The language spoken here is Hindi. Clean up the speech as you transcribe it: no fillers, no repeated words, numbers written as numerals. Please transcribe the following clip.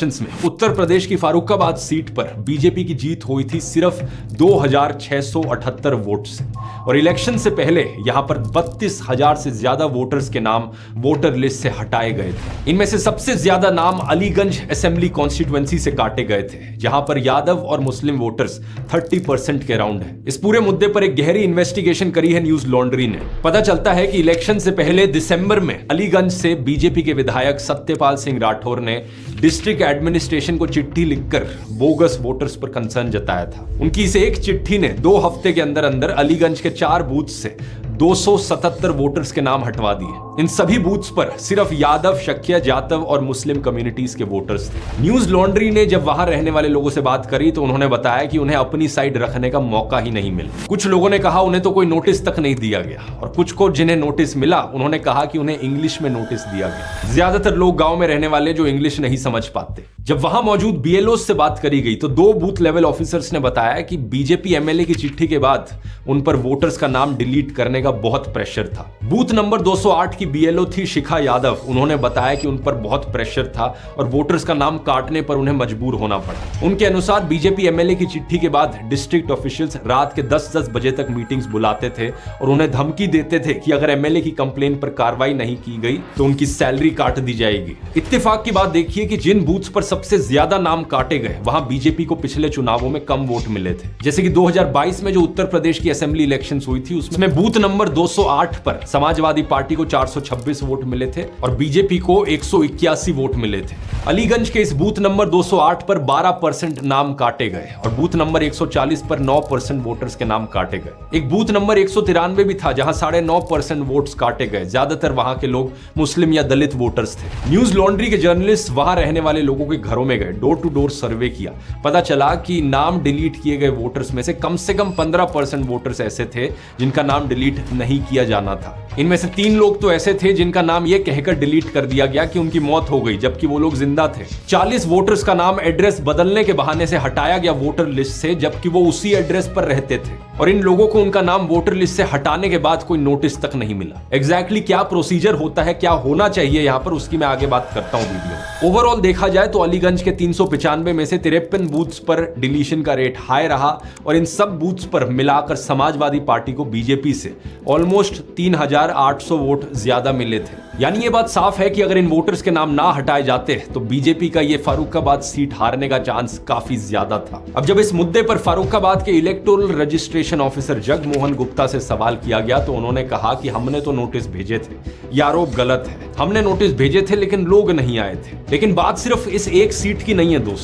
इलेक्शंस में उत्तर प्रदेश की फारुखाबाद सीट पर बीजेपी की जीत हुई थी सिर्फ 2678 वोट से, और इलेक्शन से पहले यहां पर 32,000 से ज्यादा वोटर्स के नाम वोटर लिस्ट से हटाए गए थे। इनमें से सबसे ज्यादा नाम अलीगंज असेंबली कॉन्स्टिट्यूएंसी से काटे गए थे, जहां पर यादव और मुस्लिम वोटर्स 30% के अराउंड है। इस पूरे मुद्दे पर एक गहरी इन्वेस्टिगेशन करी है न्यूज लॉन्ड्री ने। पता चलता है कि इलेक्शन से पहले दिसंबर में अलीगंज से बीजेपी के विधायक सत्यपाल सिंह राठौर ने डिस्ट्रिक्ट एडमिनिस्ट्रेशन को चिट्ठी लिखकर बोगस वोटर्स पर कंसर्न जताया था। उनकी इस एक चिट्ठी ने 2 हफ्ते के अंदर अंदर अलीगंज के 4 बूथ से 277 वोटर्स के नाम हटवा दिए। इन सभी बूथ्स पर सिर्फ यादव, शकिया, जाटव और मुस्लिम कम्युनिटीज के वोटर्स थे। न्यूज लॉन्ड्री ने जब वहां रहने वाले लोगों से बात करी तो उन्होंने बताया कि उन्हें अपनी साइड रखने का मौका ही नहीं मिला। कुछ लोगों ने कहा उन्हें तो कोई नोटिस तक नहीं दिया गया, और कुछ को जिन्हें नोटिस मिला उन्होंने कहा कि उन्हें इंग्लिश में नोटिस दिया गया। ज्यादातर लोग गांव में रहने वाले जो इंग्लिश नहीं समझ पाते। जब वहां मौजूद बीएलओ से बात करी गई तो 2 बूथ लेवल ऑफिसर्स ने बताया कि बीजेपी एमएलए की चिट्ठी के बाद उन पर वोटर्स का नाम डिलीट करने का बहुत प्रेशर था। बूथ नंबर 208 की बीएलओ थी शिखा यादव। उन्होंने बताया कि उन पर बहुत प्रेशर था और वोटर्स का नाम काटने पर उन्हें मजबूर होना पड़ा। उनके अनुसार बीजेपी एमएलए की चिट्ठी के बाद डिस्ट्रिक्ट ऑफिशियल्स रात के 10-10 बजे तक मीटिंग्स बुलाते थे और उन्हें धमकी देते थे कि अगर एमएलए की कंप्लेन पर कार्रवाई नहीं की गई तो उनकी सैलरी काट दी जाएगी। इत्तेफाक की बात देखिए कि जिन बूथ्स पर सबसे ज्यादा नाम काटे गए वहां बीजेपी को पिछले चुनावों में कम वोट मिले थे। जैसे कि 2022 में जो उत्तर प्रदेश की असेंबली इलेक्शंस हुई थी उसमें बूथ नंबर 208 पर समाजवादी पार्टी को 426 वोट मिले थे और बीजेपी को 181 वोट मिले थे। अलीगंज के इस बूथ नंबर 208 पर 12% नाम काटे गए और बूथ नंबर 140 पर 9% वोटर्स के नाम काटे गए। एक बूथ नंबर 193 भी था जहां 9.5% वोट्स काटे गए। ज्यादातर वहां के लोग मुस्लिम या दलित वोटर्स थे। न्यूज लॉन्ड्री के जर्नलिस्ट वहां रहने वाले लोगों के घरों में गए, डोर टू डोर सर्वे किया। पता चला कि नाम डिलीट किए गए वोटर्स में से कम 15% वोटर्स ऐसे थे जिनका नाम डिलीट नहीं किया जाना था। इनमें से 3 लोग तो ऐसे थे जिनका नाम यह कहकर डिलीट कर दिया गया कि उनकी मौत हो गई, जबकि वो लोग जिंदा थे। 40 वोटर्स का नाम एड्रेस बदलने के बहाने से हटाया गया वोटर लिस्ट से, जबकि वो उसी एड्रेस पर रहते थे, और इन लोगों को उनका नाम वोटर लिस्ट से हटाने के बाद कोई नोटिस तक नहीं मिला। एग्जैक्टली क्या प्रोसीजर होता है, क्या होना चाहिए यहां पर, उसकी मैं आगे बात करता हूं वीडियो में। ओवरऑल देखा जाए तो अलीगंज के 395 में से 53 बूथ्स पर डिलीशन का रेट हाई रहा, और इन सब बूथ्स पर मिलाकर समाजवादी पार्टी को बीजेपी से ऑलमोस्ट 3,800 वोट ज्यादा मिले थे। यानी ये बात साफ है कि अगर इन वोटर्स के नाम ना हटाए जाते तो बीजेपी का ये फारुखाबाद सीट हारने का चांस काफी ज्यादा था। अब जब इस मुद्दे पर फारुखाबाद के electoral registration officer Jagmohan Gupta से सवाल किया गया तो उन्होंने कहा कि हमने तो नोटिस भेजे थे, ये आरोप गलत है। हमने नोटिस भेजे थे लेकिन लोग नहीं आए थे। लेकिन बात सिर्फ इस एक सीट की नहीं है दोस्तों।